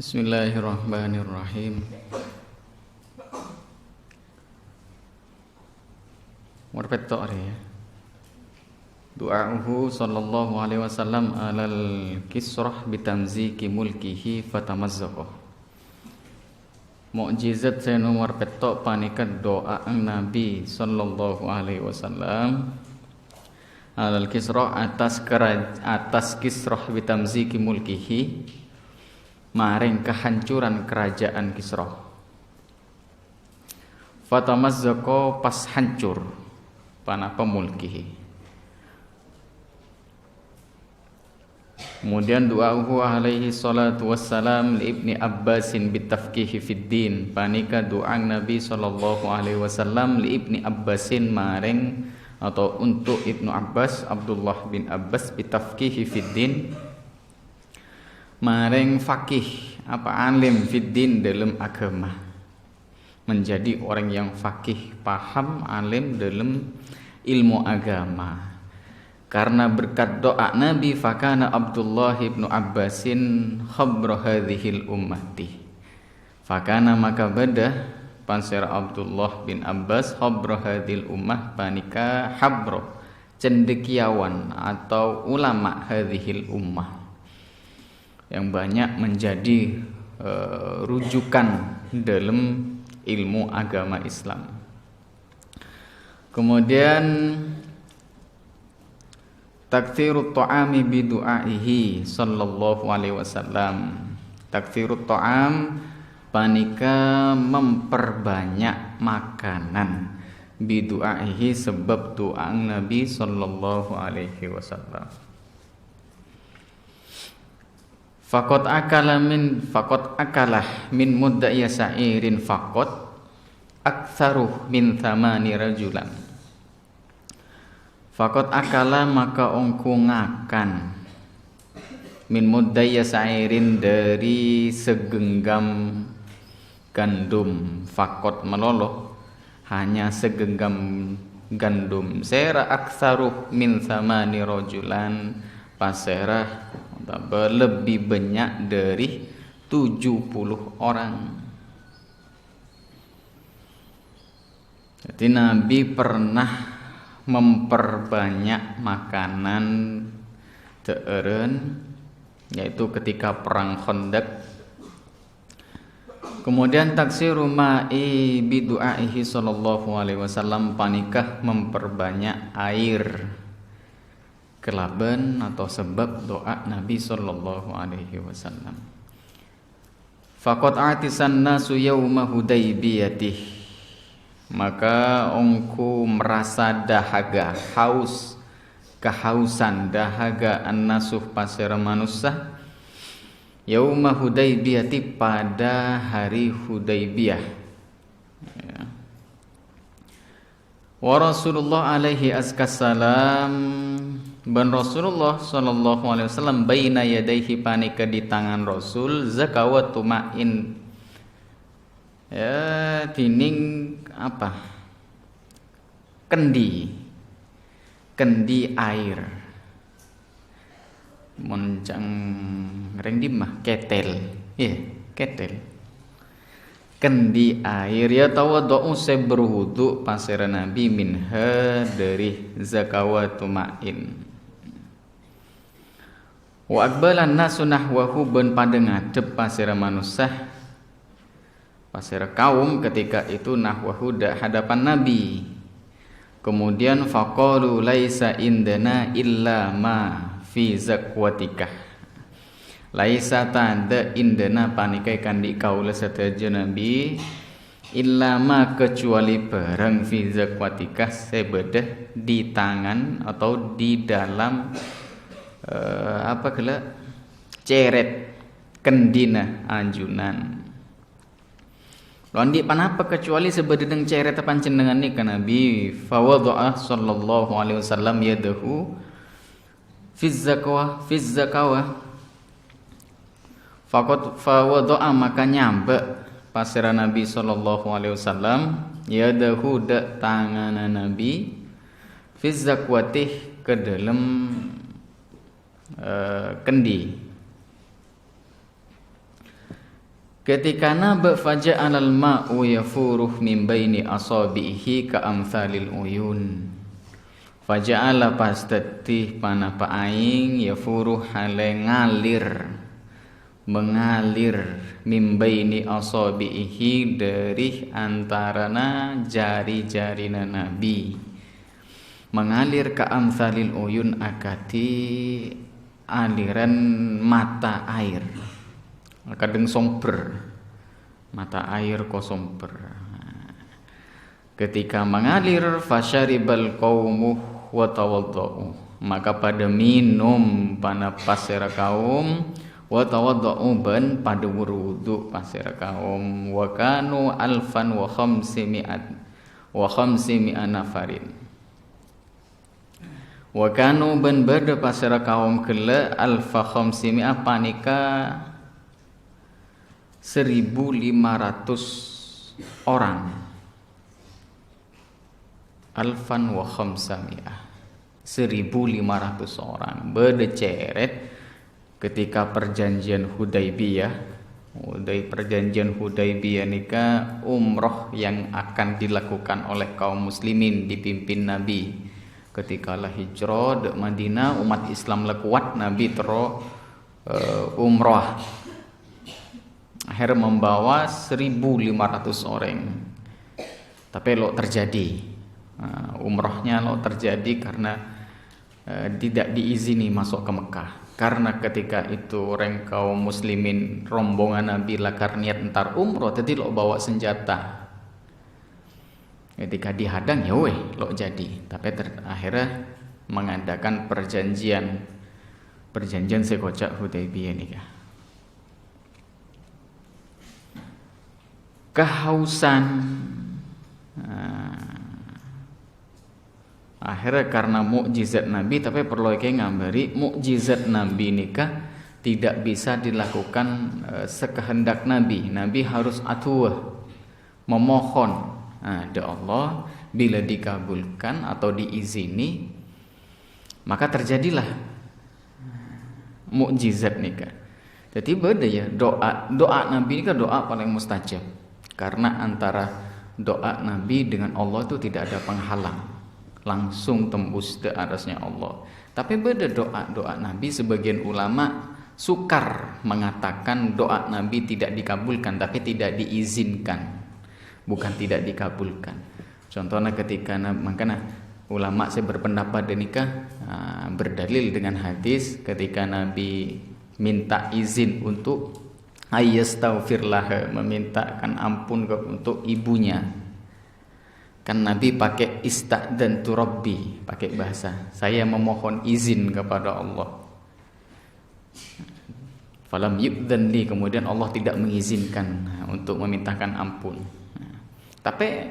Bismillahirrahmanirrahim. Warpetok ya. Du'a'uhu sallallahu alaihi wasallam alal kisrah bitamziki mulkihi fatamazzaqah. Mukjizat saya nomor petok panikan doa Nabi sallallahu alaihi wasallam alal kisrah atas kisrah bitamziki mulkihi maring kehancuran kerajaan Kisra. Fatamazzaqo pas hancur panapa mulkihi. Kemudian doa'uhu alaihi salatu wassalam li Ibni Abbasin bitafkihi fid din. Panika doa Nabi sallallahu alaihi wasallam li Ibni Abbasin maring atau untuk Ibnu Abbas, Abdullah bin Abbas bitafkihi fid din, maring fakih alim fiddin dalam agama, menjadi orang yang fakih, paham, alim dalam ilmu agama. Karena berkat doa Nabi, fakana Abdullah bin Abbasin khabra hadhil ummati. Fakana maka bada pansir Abdullah bin Abbas khabra hadhil ummah panika habro cendekiawan atau ulama hadhil ummah yang banyak menjadi rujukan dalam ilmu agama Islam. Kemudian taktsirut ta'ami bi du'aihi sallallahu alaihi wasallam. Taktsirut ta'am panika memperbanyak makanan bi du'aihi sebab doa Nabi sallallahu alaihi wasallam. Fakot akalah min muddaya sa'irin fakot aktsaruh min thamani rajulan. Fakot akalah maka ongku ngakan min muddaya sa'irin dari segenggam gandum. Fakot meloloh hanya segenggam gandum. Sera aktsaruh min thamani rajulan pasera lebih banyak dari 70 orang. Jadi Nabi pernah memperbanyak makanan teureun, yaitu ketika perang Khandaq. Kemudian taksiru ma'i bi du'aihi sallallahu alaihi wasallam panikah memperbanyak air kelaban atau sebab doa Nabi sallallahu alaihi wasallam. Faqad atisan nasu yauma Hudaybiyah, maka ongku merasa dahaga, haus, kehausan, dahaga an-nasuh pasir manusia yauma Hudaybiyah pada hari Hudaybiyah. Ya. Wa Rasulullah alaihi azkasalam ban Rasulullah sallallahu alaihi wasallam baina yadaihi panika di tangan Rasul zakawatu ma'in, ya tining apa, kendi air moncang reng dimah ketel, ya ketel kendi air, ya tawadhu se berwudu pasir Nabi minha dari zakawatu ma'in. Wa aqbalan nasu nahwahu ben pada ngadep pasir manusia, pasir kaum ketika itu nahwahu hadapan Nabi. Kemudian faqalu laisa indana illa ma fi zakwatikah. Laisa tanda indana panikai kandi kaula sataja Nabi illa ma kecuali barang fi zakwatikah sebedah di tangan atau di dalam apa gela ceret kendina anjunan. Londi panapa kecuali sebedeng ceret panjenengan ni ka Nabi. Fa wadha'a sallallahu alaihi wasallam yadahu fi zakawah. Faqad fa wadha'a maka nyambe pasira Nabi sallallahu alaihi wasallam yadahu da tangan Nabi fi zakwatih ke dalam kendi. Ketika naba faja'alal ma'u yafuruh min baini asabihi ka amsalil uyun. Faja'ala pastati panapa aing yafuruh hale ngalir, mengalir min baini asabihi dari antarana jari-jarina Nabi. Mengalir ka amsalil uyun akati aliran mata air. Kadang somber, mata air ko somber. Ketika mengalir fasyaribal qaumu wa tawaddau, maka pada minum pana pasera kaum wa tawaddau ban pada wudu pasera kaum wa kanu alfan wa khamsimi'at nafarin. Wa kanu ban bada pasera kaum kela alfa khamsimi'ah panika 1.500 orang. Alfan wa khamsami'ah 1.500 orang berdeceret ketika perjanjian Hudaybiyah. Perjanjian Hudaybiyah nikah umroh yang akan dilakukan oleh kaum muslimin dipimpin Nabi. Ketika lah hijrah ke Madinah, umat Islam kuat, Nabi umroh. Akhir membawa 1.500 orang. Tapi lo terjadi umrohnya lo terjadi karena tidak diizini masuk ke Mekah. Karena ketika itu orang kaum muslimin rombongan Nabi lakar niat entar umroh, jadi lo bawa senjata. Ketika dihadang ya weh lo jadi. Tapi akhirnya mengadakan perjanjian sekocak Hudaybiyah nikah. Kehausan akhirnya karena mukjizat Nabi, tapi perlu ngambari mukjizat Nabi nikah tidak bisa dilakukan sekehendak Nabi. Nabi harus atuh memohon ada Allah, bila dikabulkan atau diizini maka terjadilah mukjizat nikah. Jadi beda ya doa Nabi nikah doa paling mustajab. Karena antara doa Nabi dengan Allah itu tidak ada penghalang, langsung tembus ke arasnya Allah. Tapi beda doa Nabi, sebagian ulama sukar mengatakan doa Nabi tidak dikabulkan, tapi tidak diizinkan, bukan tidak dikabulkan. Contohnya ketika makanya ulama saya berpendapat nikah berdalil dengan hadis ketika Nabi minta izin untuk ayyastaghfirlah, memintakan ampun untuk ibunya. Kan Nabi pakai ista'dantu rabbi, pakai bahasa saya memohon izin kepada Allah. Falam yu'dhan li, kemudian Allah tidak mengizinkan untuk memintakan ampun. Tapi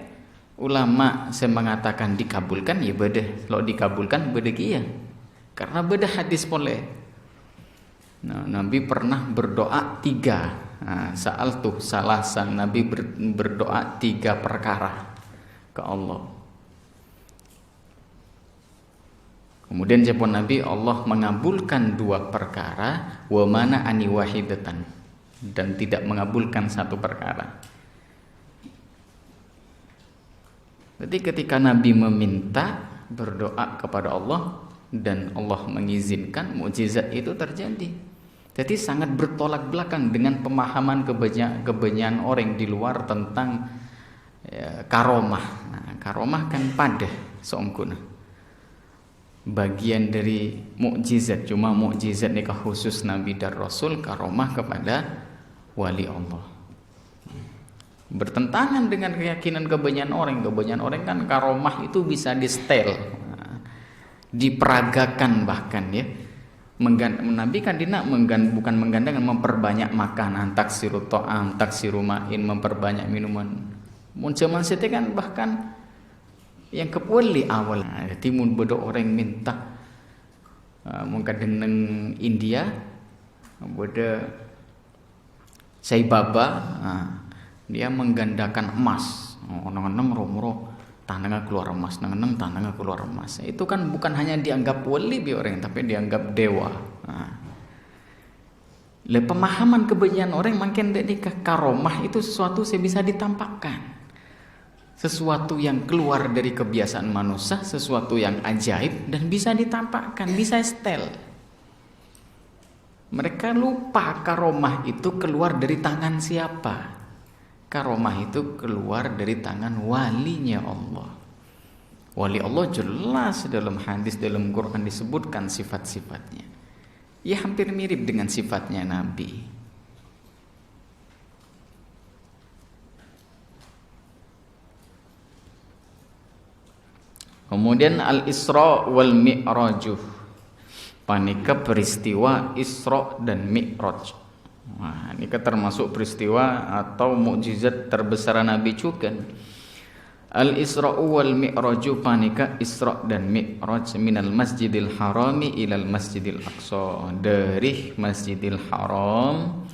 ulama saya mengatakan dikabulkan ya beda, kalau dikabulkan beda kia. Karena beda hadis boleh. Nabi pernah berdoa 3. Sa'altu salasan, Nabi berdoa 3 perkara ke Allah. Kemudian jawab Nabi, Allah mengabulkan 2 perkara, wa mana ani wahidatan, dan tidak mengabulkan 1 perkara. Jadi ketika Nabi meminta berdoa kepada Allah dan Allah mengizinkan, mukjizat itu terjadi. Jadi sangat bertolak belakang dengan pemahaman kebanyakan orang di luar tentang karomah. Karomah kan pada seongkuna bagian dari mukjizat, cuma mukjizat nikah khusus Nabi dan Rasul, karomah kepada wali Allah. Bertentangan dengan keyakinan kebanyakan orang. Kebanyakan orang kan karomah itu bisa di setel, diperagakan bahkan ya. Nabi kan bukan menggandengkan, memperbanyak makanan, taksiru ta'am, taksiru ma'in, memperbanyak minuman. Mun zaman sete kan bahkan yang kepuli awal. Jadi mun bodo orang minta mungkin dengan India bodo Sai Baba, dia menggandakan emas. Nang romro tanahnya keluar emas, nang tanahnya keluar emas. Itu kan bukan hanya dianggap wali bi orang, tapi dianggap dewa. Le pemahaman kebanyakan orang makin nikah karomah itu sesuatu yang bisa ditampakkan. Sesuatu yang keluar dari kebiasaan manusia, sesuatu yang ajaib dan bisa ditampakkan, bisa setel. Mereka lupa karomah itu keluar dari tangan siapa. Karomah itu keluar dari tangan walinya Allah. Wali Allah jelas dalam hadis, dalam Quran disebutkan sifat-sifatnya. Ya hampir mirip dengan sifatnya Nabi. Kemudian al-Isra wal Mi'raj. Panika peristiwa Isra dan Mi'raj. Nah, ini termasuk peristiwa atau mukjizat terbesar Nabi juga. Al-Isra wal Mi'raj panika Isra dan Mi'raj minal Masjidil Harami ilal Masjidil Aqsa. Dari Masjidil Haram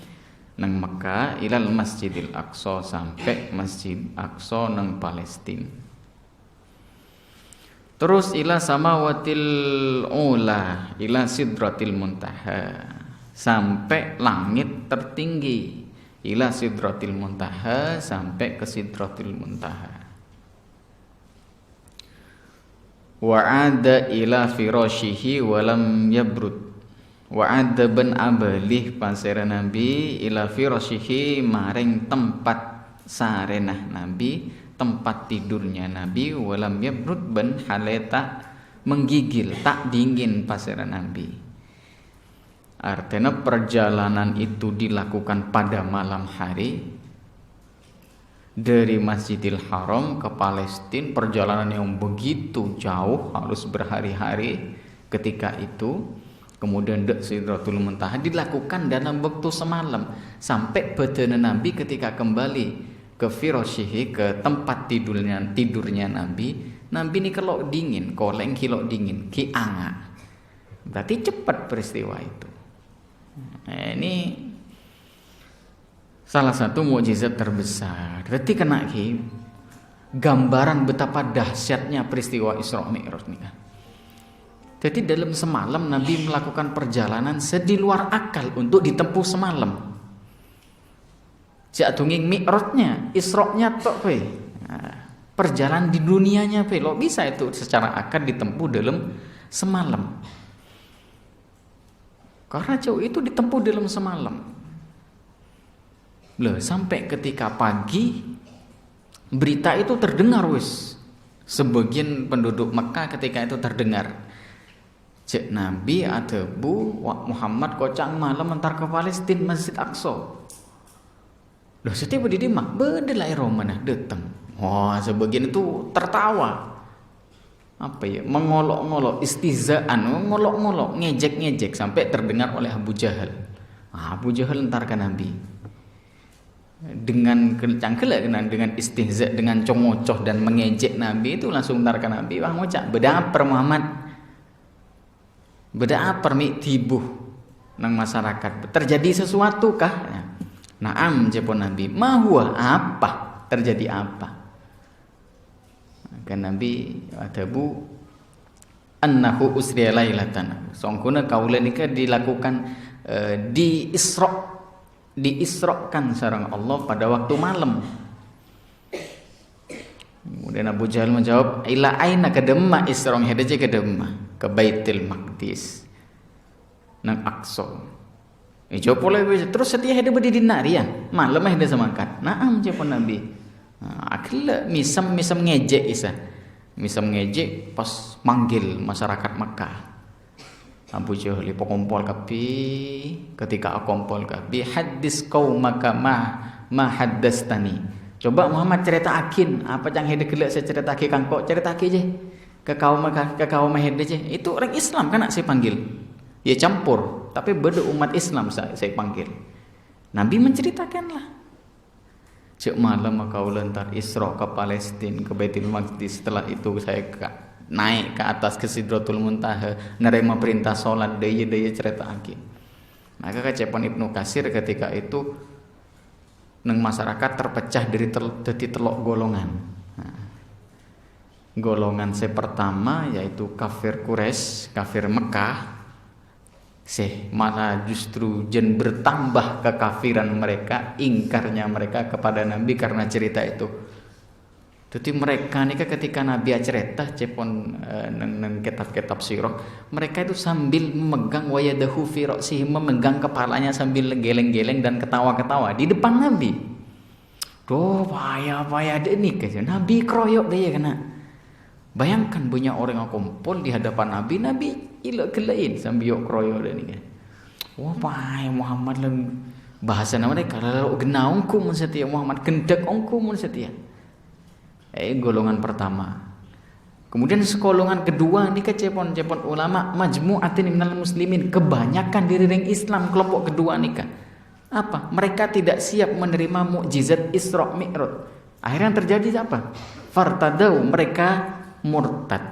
nang Mekah ilal Masjidil Aqsa sampai Masjid Aqsa nang Palestina. Terus ila samawatil ula ila sidratil muntaha sampai langit tertinggi ila sidratil muntaha sampai ke sidratil muntaha. Wa'ada ila firashihi walam yabrud. Wa'ada ben abalih pasera Nabi ila firashihi maring tempat sarenah Nabi, tempat tidurnya Nabi, walam yabrud ben haleta menggigil, tak dingin pasera Nabi. Artinya perjalanan itu dilakukan pada malam hari dari Masjidil Haram ke Palestina, perjalanan yang begitu jauh, harus berhari-hari ketika itu. Kemudian dek Sidratul Muntaha dilakukan dalam waktu semalam sampai badan Nabi ketika kembali ke firashihi, ke tempat tidurnya Nabi ini kalau dingin, koleng kilo dingin, ki anga. Berarti cepat peristiwa itu. Nah, ini salah satu mukjizat terbesar. Berarti kena ki gambaran betapa dahsyatnya peristiwa Isra Mi'raj ini kan. Jadi dalam semalam Nabi melakukan perjalanan sedi luar akal untuk ditempuh semalam. Jatunging Mi'rajnya, Isra-nya tok pe. Perjalanan di dunianya pe, lo bisa itu secara akal ditempuh dalam semalam. Karena jauh itu ditempuh dalam semalam. Loh, sampai ketika pagi berita itu terdengar wis. Sebagian penduduk Mekah ketika itu terdengar. Cek Nabi atebu Muhammad kocang malam antar ke Palestina Masjid Aqsa. Loh, setiap di mah bedelai romana datang. Wah, sebagian itu tertawa. Apa ya? Mengolok-ngolok, istihzaan, ngolok-ngolok, ngejek-ngejek sampai terdengar oleh Abu Jahal. Abu Jahal entarkan Nabi. Dengan cangkelak dengan istihza, dengan congocoh dan mengejek Nabi itu langsung entarkan Nabi. Wah, ngocak, beda apa Muhammad? Beda apa mi tibuh nang masyarakat? Terjadi sesuatu kah? Naam jepon Nabi, mahua apa? Terjadi apa? Maka Nabi adabu annahu usriya lailatan. Songkuna kaula nika dilakukan diisrokan sareng Allah pada waktu malam. Kemudian Abu Jahal menjawab, ila aina kademma isra hadaje kademma ke Baitul Maqdis nang Aqsa. Jawab oleh terus setia hede bedi dinar ya malam hede semakan. Naam jawab Nabi. Akhirnya misam ngejek isa. Misam ngejek pas manggil masyarakat Mekah. Abu Jahal pokompol kapi ketika akompol kapi hadis qaumaka ma haddastani. Coba Muhammad cerita akin apa yang hede gelek saya cerita akin kangko cerita akin je ke kaum hede je. Itu orang Islam kan saya panggil. Ya campur, tapi beda umat Islam saya panggil. Nabi menceritakanlah. Cek malam kau lentar Isra ke Palestina, ke Baitul Maqdis. Setelah itu saya naik ke atas ke Sidratul Muntaha, nerima perintah sholat, daya cerita lagi. Maka kacepan Ibnu Katsir ketika itu neng masyarakat terpecah dari telok golongan. Nah, golongan pertama yaitu kafir Quraisy, kafir Mekah. malah justru jen bertambah kekafiran mereka, ingkarnya mereka kepada Nabi karena cerita itu. Jadi mereka nih ketika Nabi cerita cepon neng kitab-kitab sirah, mereka itu sambil memegang wayadahu fi ra'sihi, memegang kepalanya sambil geleng-geleng dan ketawa-ketawa di depan Nabi. Doh payah deh nih kayak Nabi kroyok deh ya kena. Bayangkan banyak orang yang kumpul di hadapan Nabi ilok kelain sambil yok kroyok deh nih kan. Wah payah Muhammad lagi bahasa mereka kalau genaungku mun setia Muhammad kendak ongku mun setia. Golongan pertama. Kemudian golongan kedua nih kecepon ulama majmu'atin minal muslimin, kebanyakan dari ring Islam kelompok kedua nih kan. Apa? Mereka tidak siap menerima mukjizat Isra Mi'raj. Akhirnya yang terjadi apa? Fartadau, mereka murtad.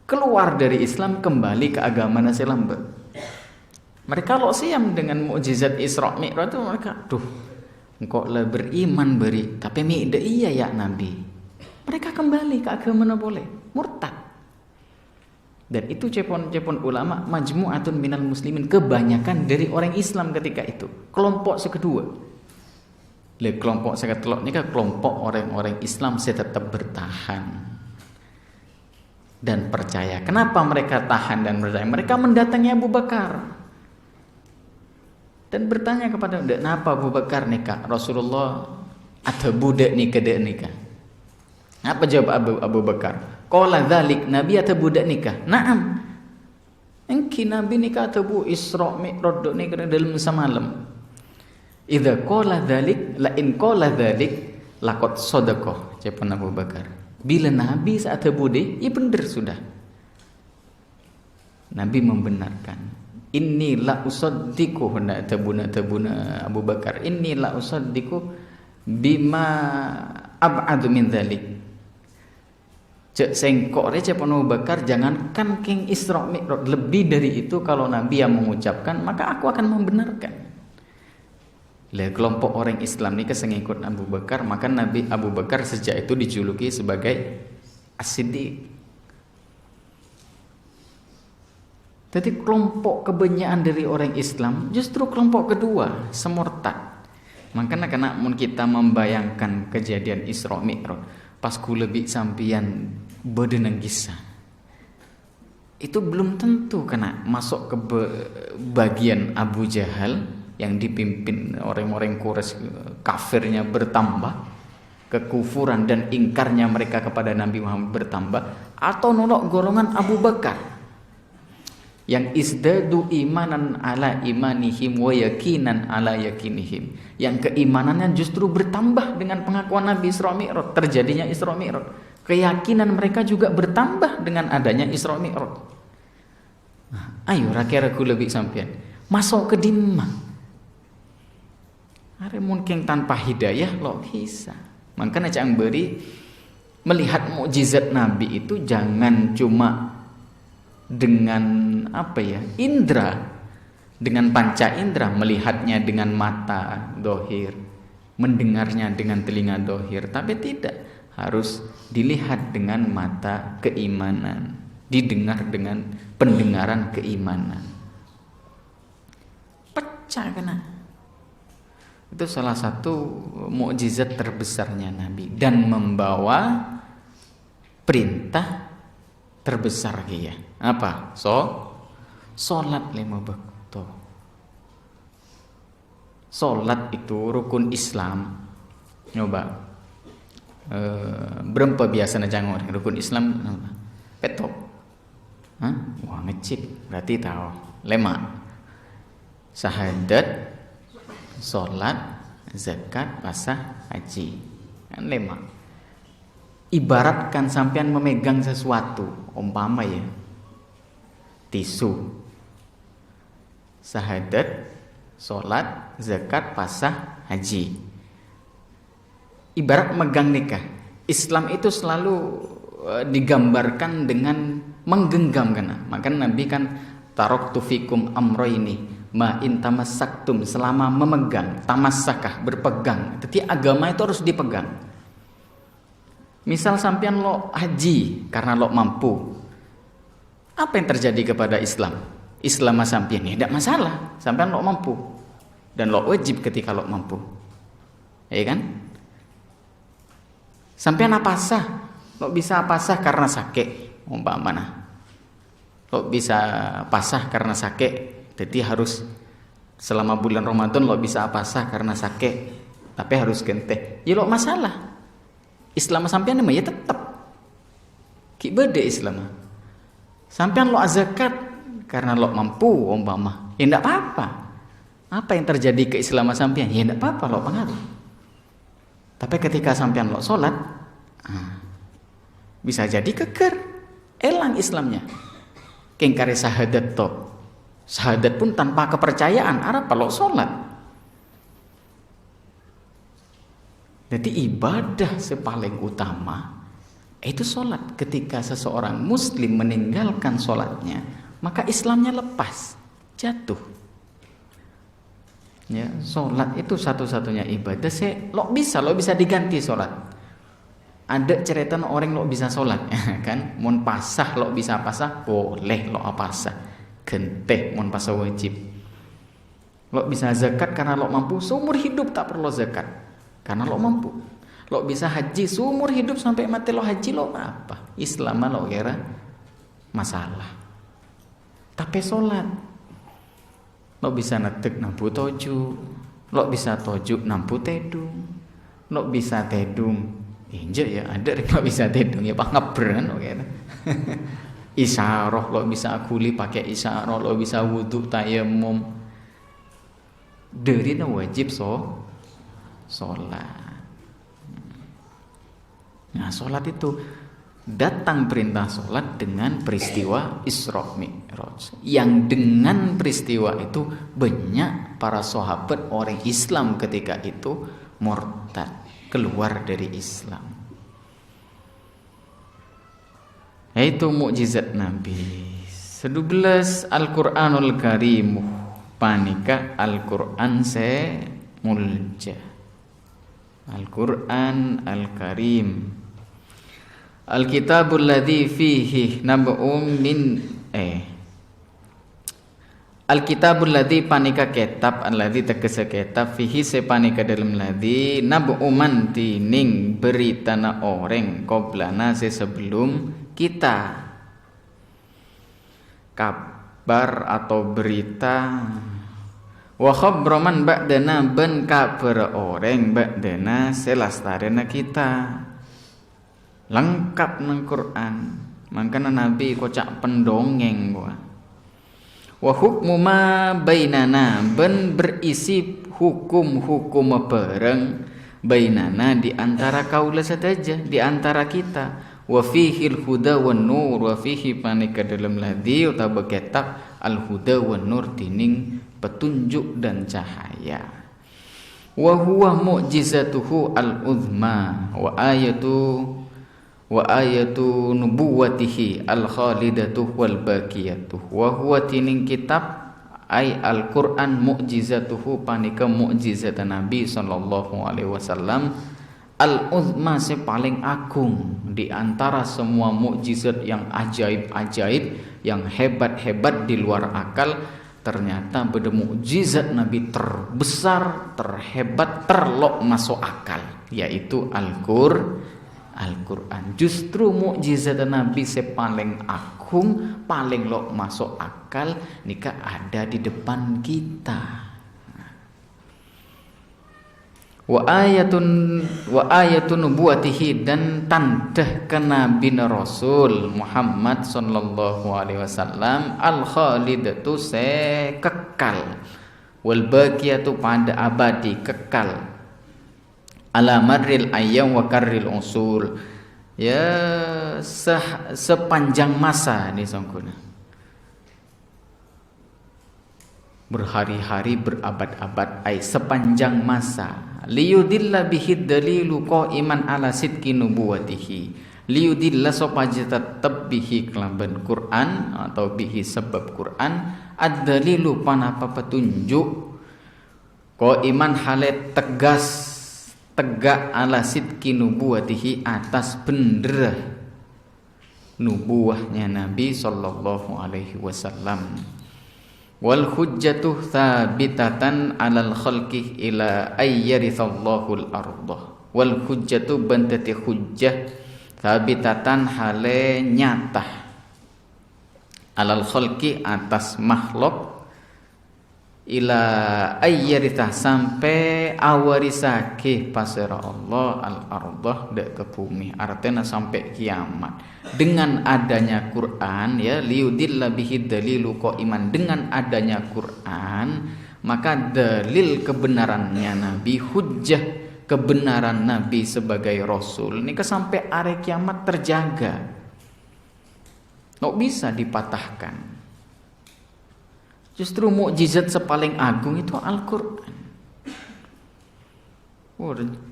Keluar dari Islam kembali ke agama nasi lambat. Mereka lo siam dengan mukjizat Isra Mi'raj itu mereka, engkau lah beriman beri, tapi iya ya Nabi. Mereka kembali ke agama mana boleh, murtad. Dan itu cepon ulama majmu'atun minal muslimin, kebanyakan dari orang Islam ketika itu. Kelompok sekedua. Kelompok seketelok ini kan kelompok orang-orang Islam saya tetap bertahan dan percaya. Kenapa mereka tahan dan percaya? Mereka mendatangi Abu Bakar dan bertanya kepada dia, kenapa Abu Bakar nikah? Rasulullah ada budak nikah. Apa jawab Abu Bakar? Qala dzalik, Nabi atau budak nikah? Naam. Engki Nabi nikah atau bu Isra Mi'raj nikah dalam semalam. Idza qala dzalik, la in qala dzalik laqad sadaqah, jawab Abu Bakar. Bila Nabi saat bude, ya benar sudah. Nabi membenarkan. Inni la usaddiqu huna tabuna Abu Bakar. Inni la usaddiqu bima ab'adu min dzalik. Cek sengkok receh Abu Bakar, jangankan king Isra Mi'raj, lebih dari itu kalau Nabi yang mengucapkan, maka aku akan membenarkan. Kelompok orang Islam ini kesengikut Abu Bakar, maka Nabi Abu Bakar sejak itu dijuluki sebagai As-Siddiq. Jadi kelompok kebanyakan dari orang Islam justru kelompok kedua, semurtad. Makanya kena mun kita membayangkan kejadian Isra Mi'raj, pas ku lebih sampian bedenang kisah. Itu belum tentu kena masuk ke bagian Abu Jahal yang dipimpin orang-orang Quraisy, kafirnya bertambah, kekufuran dan ingkarnya mereka kepada Nabi Muhammad bertambah, atau nolak golongan Abu Bakar yang isdadu imanan ala imanihim wa yakinan ala yakinihim, yang keimanannya justru bertambah dengan pengakuan Nabi Isra Mi'raj, terjadinya Isra Mi'raj. Keyakinan mereka juga bertambah dengan adanya Isra Mi'raj. Ayo rakyat-rakyatku lebih sampean masuk ke dimma. Ada mungkin tanpa hidayah lo bisa. Makanya jangan beri melihat mukjizat Nabi itu jangan cuma dengan indra, dengan panca indra, melihatnya dengan mata dohir, mendengarnya dengan telinga dohir, tapi tidak, harus dilihat dengan mata keimanan, didengar dengan pendengaran keimanan. Pecah kena. Itu salah satu mukjizat terbesarnya Nabi dan membawa perintah terbesar ya. Apa? Salat 5 waktu. Salat itu rukun Islam. Nyoba. Berapa biasa najang rukun Islam? Petok. Wah ngecip, berarti tahu. 5. Syahadat, sholat, zakat, puasa, haji. Kan 5. Ibaratkan sampean memegang sesuatu, umpama ya, tisu, syahadat, sholat, zakat, puasa, haji. Ibarat megang nikah. Islam itu selalu digambarkan dengan menggenggam kena. Maka Nabi kan taraktu fikum amroini ma in tamassaktum, selama memegang, tamassakah berpegang. Jadi agama itu harus dipegang. Misal sampean lo haji karena lo mampu, Apa yang terjadi kepada Islam? Islam sampean ya tidak masalah, sampean lo mampu dan lo wajib ketika lo mampu, ya kan? Sampean apa sah? Lo bisa apa sah karena sakit, umpamana. Lo bisa pasah karena sakit, jadi harus selama bulan Ramadan lo bisa apa sah karena sakit, tapi harus gente. Ya lo masalah. Islam sampean mah ya tetap. Ki beda Islam. Sampean lo zakat karena lo mampu umpama. Ya ndak apa-apa. Apa yang terjadi ke Islam sampean? Ya ndak apa-apa lo pengaruh. Tapi ketika sampean lo salat, bisa jadi keker, elang Islamnya. Kengkare sahadat to. Sahadat pun tanpa kepercayaan, arep lo salat. Jadi ibadah sepaling utama itu sholat. Ketika seseorang muslim meninggalkan sholatnya, maka Islamnya lepas, jatuh. Ya, sholat itu satu-satunya ibadah. Lo bisa diganti sholat. Ada cerita orang lo bisa sholat, kan? Mon pasah lo bisa pasah, boleh lo pasah. Genteh mon pasah wajib. Lo bisa zakat karena lo mampu, seumur hidup tak perlu zakat karena lo mampu. Lo bisa haji seumur hidup sampai mati lo haji, lo apa? Islam lo kira masalah. Tapi sholat lo bisa netek nampu toju, lo bisa toju nampu tedung, lo bisa tedung injek ya ada lo bisa tedung ya pangabren lo kira. Isyarah lo bisa akuli pakai isyarah, lo bisa wudhu tayamum. Dari wajib sholat. Nah, sholat itu datang perintah sholat dengan peristiwa Isra Mi'raj. Yang dengan peristiwa itu banyak para sahabat orang Islam ketika itu murtad, keluar dari Islam. Yaitu mukjizat Nabi. 11 Al-Qur'anul Karim. Panika Al-Qur'an se mulja. Al-Qur'an Al-Karim. Al-kitabul ladzi fihi nab'um min Al-kitabul ladzi panika kitab alladzi tegese kitab fihi se panika dalam ladzi nab'uman tining beritana orang qoblana se sebelum kita. Kabar atau berita wa khabraman ba'dana ben kabar orang ba'dana selastarena kita. Lengkap nang Quran. Makanya Nabi kocak pendongeng gua. Wa hukmu ma bainana ben berisi hukum-hukum bareng bainana di antara kaula saja, di antara kita. Wa fihil huda wan nur, wa fihi panika dalam ladzi utawa kitab al huda wan nur tining petunjuk dan cahaya. Wa huwa mu'jizatuhu al uzma wa ayatu nubuwatihi al khalidatu wal baqiyatu wa huwa tining kitab ay al Quran mu'jizatuhu panika mukjizat Nabi sallallahu alaihi wasallam al uzma se paling agung di antara semua mukjizat yang ajaib-ajaib yang hebat-hebat di luar akal. Ternyata pada mukjizat Nabi terbesar, terhebat, terlok masuk akal, yaitu Al-Quran. Justru mukjizat Nabi paling agung, paling lok masuk akal nika ada di depan kita. Wa ayatun nubuwatihi dan tanda kenabian Rasul Muhammad sallallahu alaihi wasallam al khalidatu se kekal wal baqiyatu pada abadi kekal ala marril ayyam wa karril usul ya sepanjang masa nih sangkuna berhari-hari berabad-abad ay sepanjang masa liyudilla bihid dalilu qaiman ala sidqi nubuwatihi liyudilla sopaja tetep bihi kelaban Quran atau bihi sebab Quran ad-dalilu panapa petunjuk qaiman halet tegak ala sidqi nubuwatihi atas bener nubuahnya Nabi sallallahu alaihi wasallam. Wal hujjatu thabitatan 'alal khalqi ila ayyarithallahu al-ardh. Wal hujjatu bantati hujjah thabitatan hale nyata 'alal khalqi atas makhluk ila ayyaritah sampai awarisake pasera Allah al-ardh dek ke bumi, artinya sampai kiamat. Dengan adanya Quran ya, liudilla bihi dalilu qaiman, dengan adanya Quran maka dalil kebenarannya Nabi, hujjah kebenaran Nabi sebagai rasul ini sampai hari kiamat terjaga, nggak bisa dipatahkan. Justru mukjizat sepaling agung itu Al-Quran.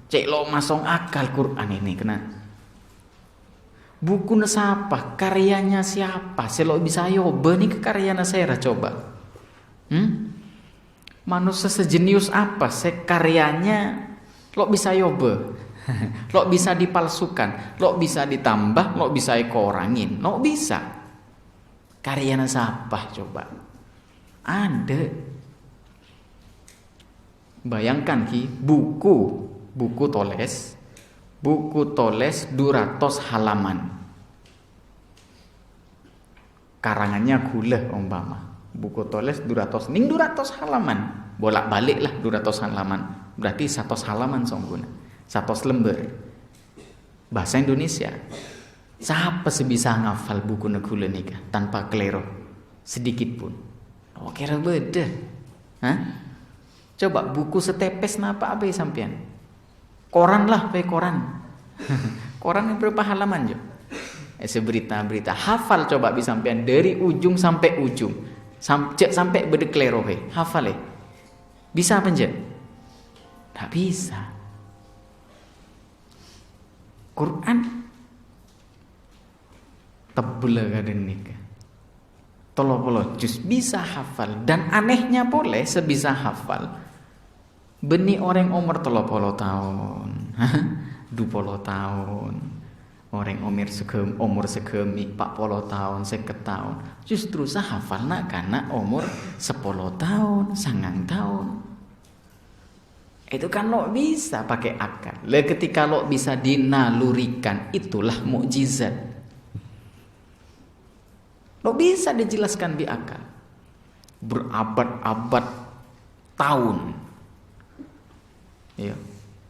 Cek lo masuk akal Quran ini kena. Buku siapa? Karyanya siapa? Selo bisa yoba nih ke karyanya saya coba. Manusia sejenius apa? Karyanya lo bisa yoba. Lo bisa dipalsukan, lo bisa ditambah, lo bisa kurangin, lo bisa. Karyanya siapa coba? Ada. Bayangkan ki buku toles 200 halaman. Karangannya gula umpama. Buku toles 200 halaman. Bolak-balik lah 200 halaman. Berarti 100 halaman songguna. 100 lembar. Bahasa Indonesia. Siapa sebisa ngafal buku negula nikah tanpa kelero sedikit pun? Oh kira beda. Hah? Coba buku setepes napa apa sampean? Koran lah, koran. Koran yang berapa halaman jo? Seberita-berita. Hafal coba bisa sampean dari ujung sampai ujung. Sampai bedeklero hafal Bisa apa enggak? Tak bisa. Quran tebel kadang nikah. Tolo-polo juz bisa hafal, dan anehnya boleh sebisa hafal beni orang umur 30 tahun 20 tahun, orang umur segemi 40 tahun 50 tahun justru sahafal nak karena umur 10 tahun 9 tahun. Itu kan lo bisa pakai akal. Ketika lo bisa dinalurikan, itulah mukjizat. Lo bisa dijelaskan di akal. Berabad-abad tahun. Ya.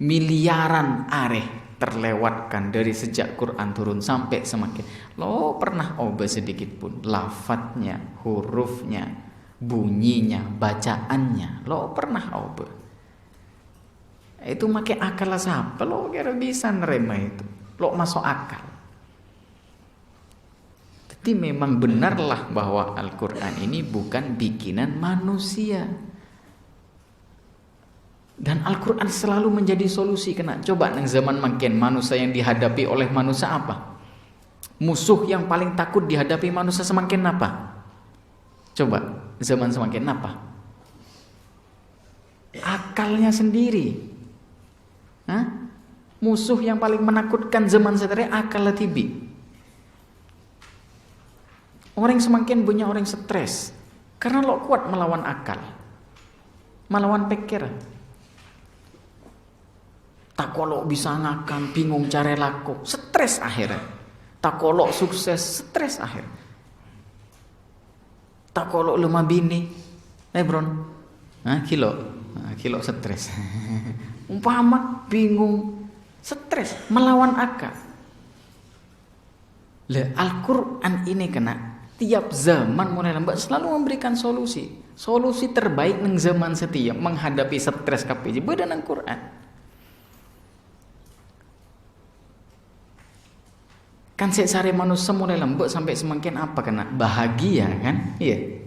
Miliaran areh terlewatkan dari sejak Quran turun sampai semakin. Lo pernah oba sedikit pun lafadznya, hurufnya, bunyinya, bacaannya. Lo pernah oba. Itu make akal siapa? Lo kira bisa nerima itu. Lo masuk akal. Jadi memang benarlah bahwa Al-Quran ini bukan bikinan manusia. Dan Al-Quran selalu menjadi solusi. Kena coba nang zaman makin manusia yang dihadapi oleh manusia apa? Musuh yang paling takut dihadapi manusia semakin apa? Coba zaman semakin apa? Akalnya sendiri. Hah? Musuh yang paling menakutkan zaman sekarang akal tibi. Orang semakin punya orang stres karena lo kuat melawan akal, melawan pikiran. Tak kalau bisa ngakam, bingung cara laku, stres akhirnya. Tak kalau sukses, stres akhir. Tak kalau lemah bini, bron, kilo stres. Umpama bingung, stres, melawan akal. Al-Quran ini kena tiap zaman mulai lambat selalu memberikan solusi terbaik neng zaman setiap menghadapi stres KPJ beda nang Quran. Kan sehari manusia mulai lembut sampai semakin apa kena bahagia kan? Iya.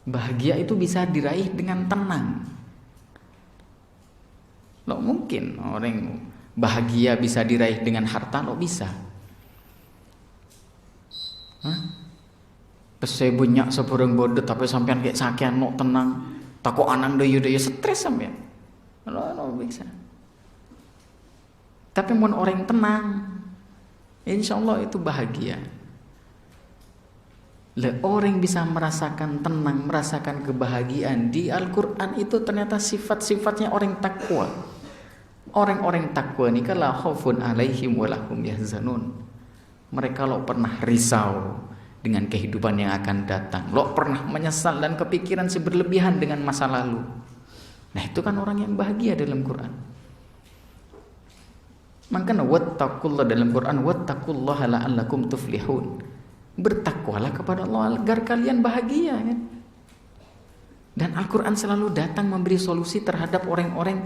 Bahagia itu bisa diraih dengan tenang. Lo mungkin orang bahagia bisa diraih dengan harta, lo bisa. Pesai banyak seborang bodoh tapi sampean kayak sakian no tenang. Takut anang doyo stres sampean. Lo bisa. Tapi mun orang tenang, insya Allah itu bahagia. Orang bisa merasakan tenang, merasakan kebahagiaan di Al-Quran itu ternyata sifat-sifatnya orang takwa. Orang-orang takwa ini la khaufun alaihim wa lahum yahzanun. Mereka lo pernah risau dengan kehidupan yang akan datang, lo pernah menyesal dan kepikiran berlebihan dengan masa lalu. Nah itu kan orang yang bahagia dalam Quran. Makanya wattaqullah dalam Quran, wattaqullaha la'allakum tuflihun. Bertakwalah kepada Allah agar kalian bahagia kan? Dan Al-Quran selalu datang memberi solusi terhadap orang-orang.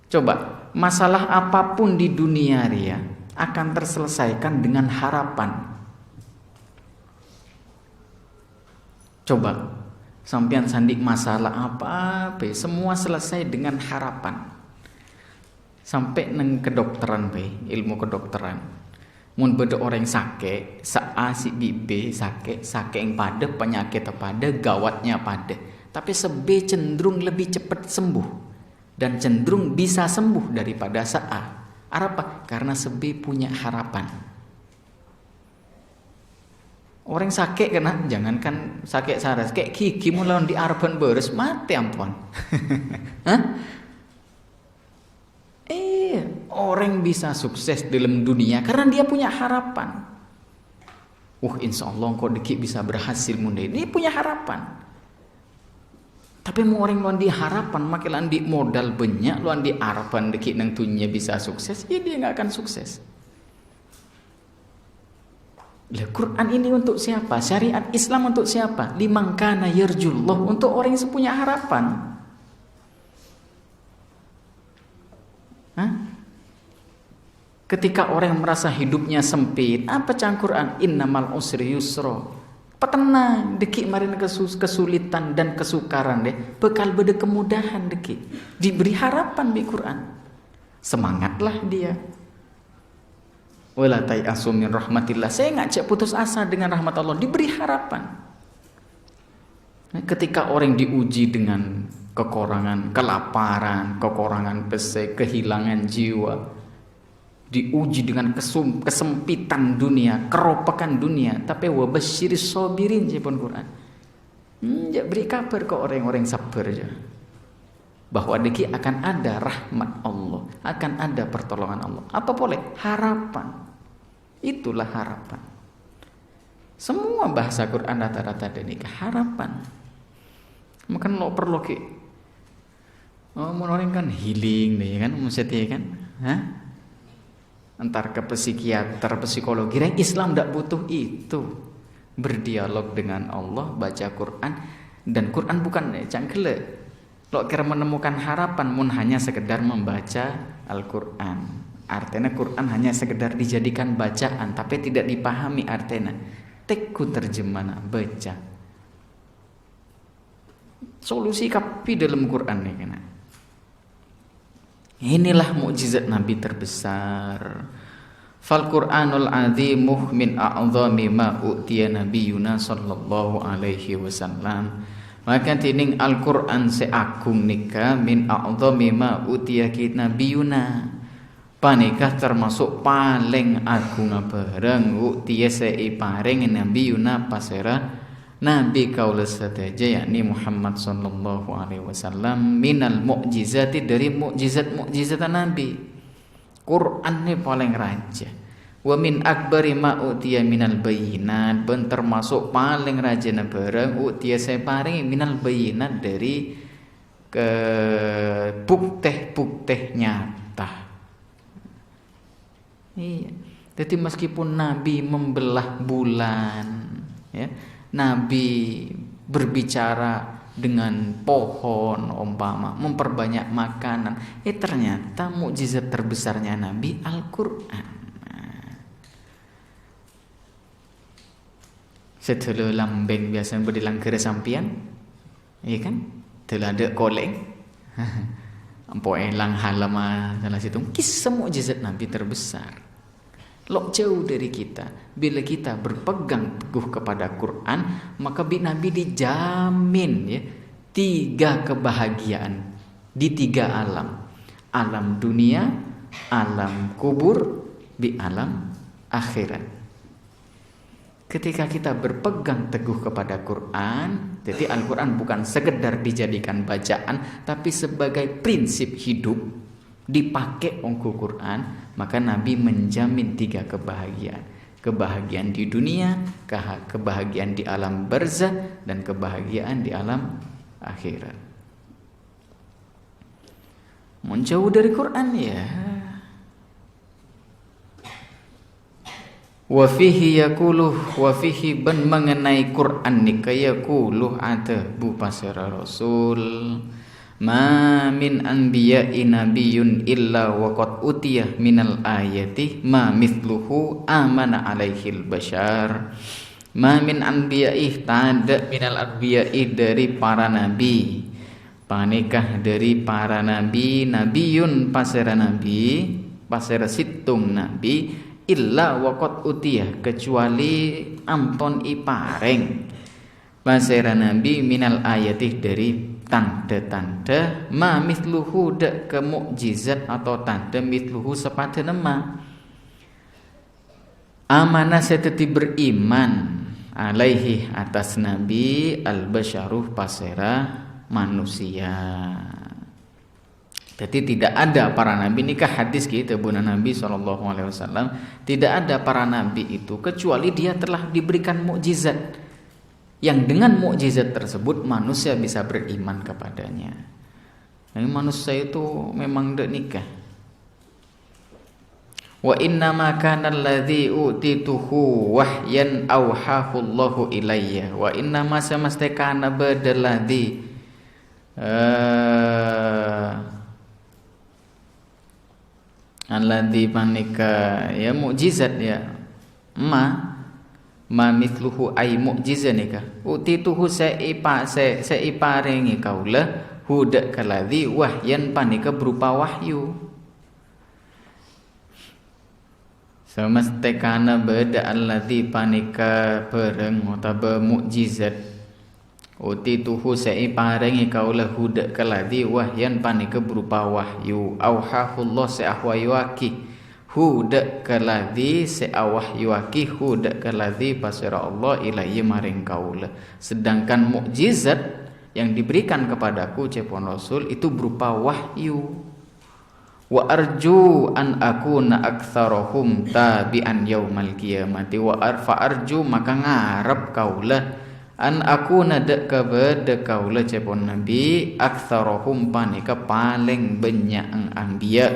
Coba, masalah apapun di dunia ria akan terselesaikan dengan harapan. Coba, sampean sandik masalah apa, semua selesai dengan harapan. Sampai neng kedokteran, ilmu kedokteran. Mun beda orang sakit, A si B sakit yang pada penyakit pada gawatnya pada, tapi B cenderung lebih cepat sembuh dan cenderung bisa sembuh daripada A. Apa? Karena B punya harapan. Orang sakit kena, jangankan sakit saras, kayak gigi mulai di arban beres mati ampun. Hah? Orang bisa sukses dalam dunia karena dia punya harapan. Insya Allah kok deki bisa berhasil munda ini punya harapan. Tapi mau orang luan di harapan, makin di modal banyak luan di harapan deki nang tunya bisa sukses, ya dia nggak akan sukses. Quran ini untuk siapa? Syariat Islam untuk siapa? Liman kana yarjullah, untuk orang yang punya harapan. Ketika orang merasa hidupnya sempit, apa cang Quran? Innamal usri yusra. Petenang deki marin kesulitan dan kesukaran deh, bekal beda kemudahan deki. Diberi harapan di Quran. Semangatlah dia. Wala tayasu min rahmatillah. Saya enggak cek putus asa dengan rahmat Allah, diberi harapan. Ketika orang diuji dengan kekurangan, kelaparan, kekurangan pesek, kehilangan jiwa, diuji dengan kesempitan dunia, keropakan dunia, tapi wabasyiris sabirin jepun Quran. Ya beri kabar ke orang-orang sabar aja, bahwa deki akan ada rahmat Allah, akan ada pertolongan Allah. Apa boleh? Harapan. Itulah harapan. Semua bahasa Quran rata-rata ada nih harapan. Maka lo perlu ki, orang kan healing nih kan, maksudnya kan, antar ke psikiater, psikologi. Islam tidak butuh itu. Berdialog dengan Allah, baca Quran, dan Quran bukan cangkele. Lo kira menemukan harapan mun hanya sekedar membaca Al-Quran. Artinya Quran hanya sekedar dijadikan bacaan, tapi tidak dipahami artinya. Teku terjemana baca. Solusi kapi dalam Quran nih kan. Inilah mukjizat Nabi terbesar. Fal Qur'anul azimuh min a'zami ma utiya nabiyuna sallallahu alaihi wasallam. Maka tining Al-Qur'an seagung nika min a'zami ma utiya nabiyuna. Panikah termasuk paling agung barang utiya seiparing nabiyuna pasera Nabi kaula sadaja yakni Muhammad sallallahu alaihi wasallam minal mukjizati, dari mukjizat Nabi. Quran ini paling raja. Wa min akbari ma utiya minal bayyinat, ben termasuk paling raja barang utiya saya paring minal bayyinat, dari ke bukti nyata. Iya. Jadi meskipun Nabi membelah bulan, ya, Nabi berbicara dengan pohon umpama, memperbanyak makanan. Ternyata mukjizat terbesarnya Nabi Al-Quran. Setelah lambeng biasa berdilang kira sampian, iya kan? Telah ada koleng, ampun elang halama salah situ. Kisah mukjizat Nabi terbesar. Lok jauh dari kita. Bila kita berpegang teguh kepada Quran, maka Nabi dijamin ya 3 kebahagiaan di 3 alam. Alam dunia, alam kubur, di alam akhirat. Ketika kita berpegang teguh kepada Quran, jadi Al-Quran bukan sekedar dijadikan bacaan, tapi sebagai prinsip hidup dipakai ongko Quran, maka Nabi menjamin 3 kebahagiaan. Kebahagiaan di dunia, kebahagiaan di alam barzah, dan kebahagiaan di alam akhirat. Menjauh dari Quran ya. Wa fihi yaquluh, wa fihi ban mengenai Quran ni yaquluh ada bu pasara Rasul, ma min anbiya'i nabiyyun illa wa qad utiyah minal ayati ma mithluhu amana alaihil bashar. Ma min anbiya'i, tada minal anbiya'i dari para nabi, panikah dari para nabi, nabiyun pasara nabi, pasara situng nabi, illa waqat utiyah kecuali ampon ipareng pasera nabi minal ayatih dari tanda-tanda ma mithluhu dak ke mukjizat atau tanda mithluhu sepadan ma amanah seteti beriman alaihi atas nabi al-basyaruh pasera manusia. Jadi tidak ada para nabi, nikah hadis gitu buna Nabi SAW, tidak ada para nabi itu kecuali dia telah diberikan mukjizat yang dengan mukjizat tersebut manusia bisa beriman kepadanya. Jadi manusia itu memang tidak nikah. Wa inna ma kana alladhi utituhu wahyan awhahu Allahu ilayya wa inna ma samastakana badalladhi alladzi panika ya mukjizat ya ma mithluhu ay mukjizat nika utituhu seiparengi kaula huda kaladzi wahyan panika berupa wahyu samastekana beda alladzi panika pereng utawa mukjizat utituhu seiparengi kaula huda kaladzi wahyan panika berupa wahyu auhahullah seahwaywaki huda kaladzi seawahyuaki huda kaladzi pasira Allah ilaihi maring kaula. Sedangkan mukjizat yang diberikan kepadaku cepon Rasul itu berupa wahyu. Wa arju an akuna aktsarahum tabi'an yaumal qiyamati wa arju maka ngarep kaula an aku nadak kepada kaula cepon nabi aktsarahum panika paling banyak ang anbiya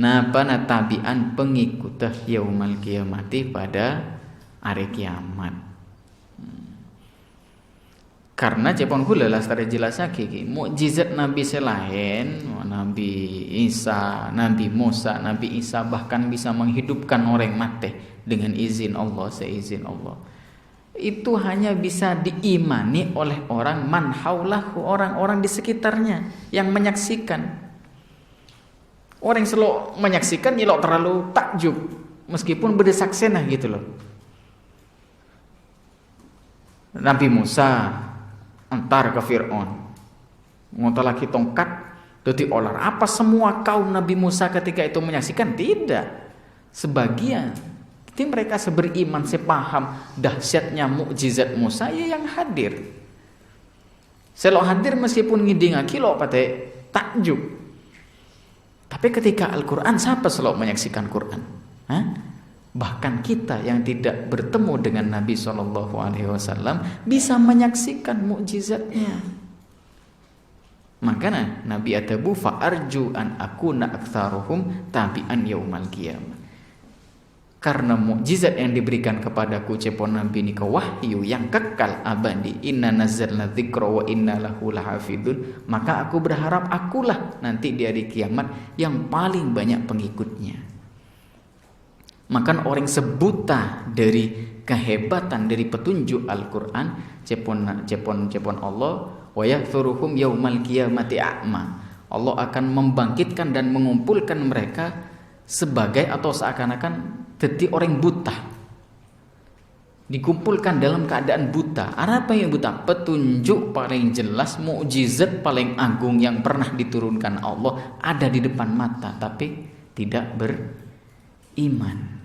napa na tabian pengikutah yaumal kiamati pada hari kiamat. Karena cepon kula lastare jelasake iki mukjizat nabi selain Nabi Isa, Nabi Musa, Nabi Isa bahkan bisa menghidupkan orang mati dengan izin Allah, seizin Allah. Itu hanya bisa diimani oleh orang man haulahu, orang-orang di sekitarnya yang menyaksikan. Orang yang selalu menyaksikan nyelok terlalu takjub meskipun berdesak senah gitu loh. Nabi Musa antar ke Fir'aun ngotalaki tongkat dadi olar. Apa semua kaum Nabi Musa ketika itu menyaksikan? Tidak. Sebagian jadi mereka seberiman, sepaham dahsyatnya mukjizat Musa ya yang hadir. Selo hadir meskipun ngidingaki lo pate takjub. Tapi ketika Al-Quran siapa selalu menyaksikan Quran? Hah? Bahkan kita yang tidak bertemu dengan Nabi SAW bisa menyaksikan mukjizatnya. Makanya Nabi atabu fa arju an akuna aktsaruhum tabi'an yaumal qiyamah. Karena mukjizat yang diberikan kepadaku cepon Nabi ini ke wahyu yang kekal abadi, inna nazzalna dzikra wa inna lahu lahafidun, maka aku berharap akulah nanti di hari kiamat yang paling banyak pengikutnya. Maka orang sebuta dari kehebatan dari petunjuk Al-Quran cepon Allah wa yaghfiruhum yaumal qiyamati a'ma. Allah akan membangkitkan dan mengumpulkan mereka sebagai atau seakan-akan jadi orang buta, dikumpulkan dalam keadaan buta. Apa yang buta? Petunjuk paling jelas, mukjizat paling agung yang pernah diturunkan Allah ada di depan mata, tapi tidak beriman.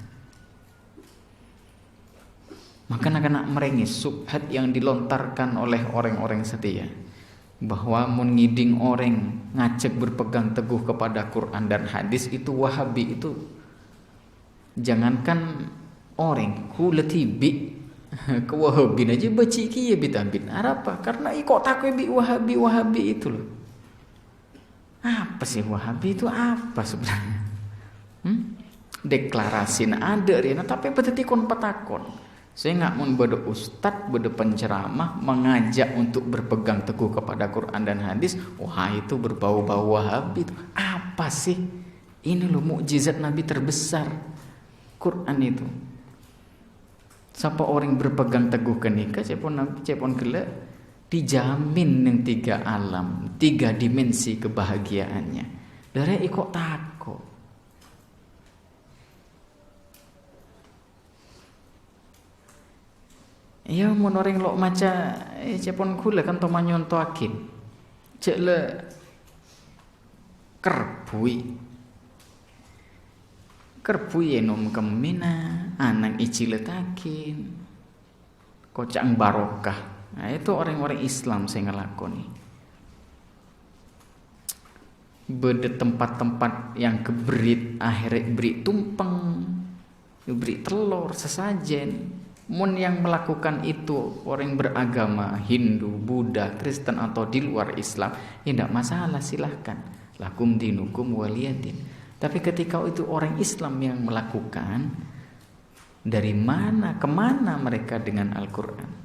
Maka nak merengis subhat yang dilontarkan oleh orang-orang setia bahwa mun ngiding orang ngajak berpegang teguh kepada Quran dan hadis itu Wahabi itu, jangankan orang kuletibi ke Wahabi aja baca kiye bitabit apa karena kok takwe bi Wahabi itu loh. Apa sih Wahabi itu apa sebenarnya? Deklarasi ada rina tapi berarti kon petakon. Saya nggak mau beda ustad, beda penceramah mengajak untuk berpegang teguh kepada Quran dan hadis. Wah itu berbau-bau Wahabi itu. Apa sih? Ini loh mukjizat Nabi terbesar, Quran itu. Siapa orang berpegang teguh ke nikah, cepon Nabi, cepon gelak, dijamin yang 3 alam, 3 dimensi kebahagiaannya. Dari ikut takut. Ya mun orang lok maca cepon kula kan to manyonto akin. Cek le kerbui enom kemina anang ici letakin kocang barokah. Nah itu orang-orang Islam saya ngelakoni. Beda tempat-tempat yang keberit akhirnya beri tumpeng, beri telur sesajen. Mun yang melakukan itu orang beragama Hindu, Buddha, Kristen atau di luar Islam, ya tidak masalah, silahkan. Lakum dinukum waliyadin. Tapi ketika itu orang Islam yang melakukan, dari mana kemana mereka dengan Al-Quran?